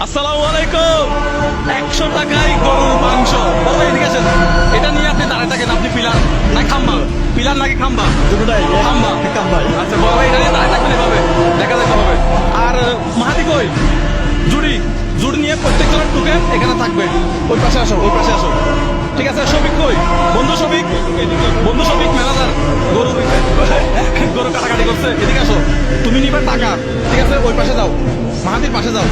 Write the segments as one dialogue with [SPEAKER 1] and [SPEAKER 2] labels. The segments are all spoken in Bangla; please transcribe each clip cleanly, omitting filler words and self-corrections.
[SPEAKER 1] আসসালামু আলাইকুম। 100 টাকায় গরুর মাংস। বাবা এদিকে আসেন। এটা নিয়ে আপনি দাঁড়ায় থাকেন। আপনি পিলার না খাম্বা? পিলার নাকি খাম্বা?
[SPEAKER 2] দুটোটাই
[SPEAKER 1] খাম্বা।
[SPEAKER 2] কাম্বাই।
[SPEAKER 1] আচ্ছা বাবা এটা নিয়ে দাঁড়ায় থাকবেন এভাবে, দেখা যেতে হবে। আর মাহাদি কই? জুড়ি জুড়ি নিয়ে প্রত্যেকজনের টুকে এখানে থাকবে। ওই পাশে আসো, ওই পাশে আসো। ঠিক আছে, শফিক কই? বন্ধু শফিক, বন্ধু শফিক ম্যানেজার গরু গরু কাটাকাটি করছে, এদিকে আসো। তুমি নিবে টাকা, ঠিক আছে? ওই পাশে যাও, মাহাদির পাশে যাও।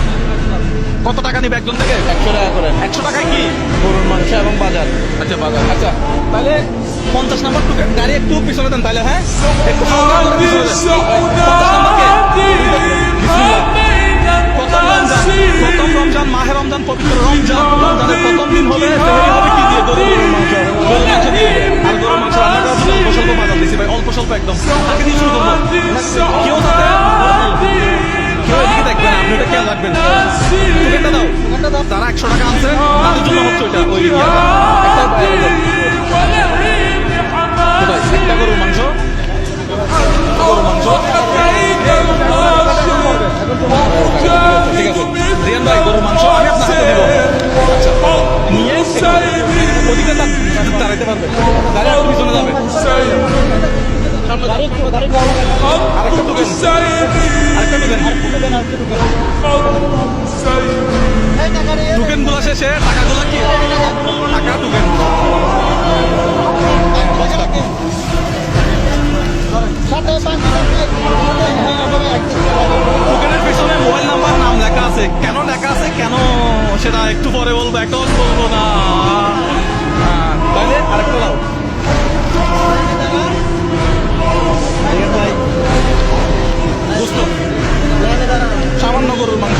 [SPEAKER 1] কত টাকা নিবে একজন থেকে?
[SPEAKER 2] 100 টাকা করে
[SPEAKER 1] 100 টাকায় কি?
[SPEAKER 2] গরুর মাংস এবং বাজার।
[SPEAKER 1] আচ্ছা বাজার। আচ্ছা তাহলে 50 নম্বর টুকে গাড়ি একটু পিছনে দেন তাহলে। হ্যাঁ, একটু হালকা করে পিছনে দেন। 50 নম্বর কে? বিসমিল্লাহ। প্রথম রমজান, মাহে রমজান, পবিত্র রমজান। রমজানের প্রথম দিন হবে, সেহরি হবে কি দিয়ে? গরুর মাংস। গরুর মাংস দিয়ে। আর গরুর মাংস রান্না করার জন্য অল্প স্বল্প বাজার দিছি ভাই, অল্প স্বল্প একদম। আগে দিয়ে শুরু করবো। কেউ যাতে কেউ এদিকে দেখবেন, আপনি এটা খেয়াল রাখবেন। টিকিটটা দাও। যারা 100 টাকা আনছে তাদের জন্য হচ্ছে ওইটা, ওই ইয়াটা। একটা কোথায়? একটা গরুর মাংস, একটা গরুর মাংস। ঠিক আছে রিয়ান ভাই, গরুর মাংস আমি আপনার হাতে দিব। আচ্ছা নিয়ে ওদিকে দাঁড়াইতে পারবে, দাঁড়িয়ে একটু পিছনে যাবে। আরেকটা টুকেন, আরেকটা টুকেন। টুকেন গুলা শেষে টাকাগুলা কি? টাকা টুকেন। টুকেনের পিছনে মোবাইল নাম্বার, নাম লেখা আছে। কেন লেখা আছে, কেন সেটা একটু পরে বলবো, এখন বলবো না। তাহলে আরেকটা দাও। বুঝতো সামান্য গরুর মাংস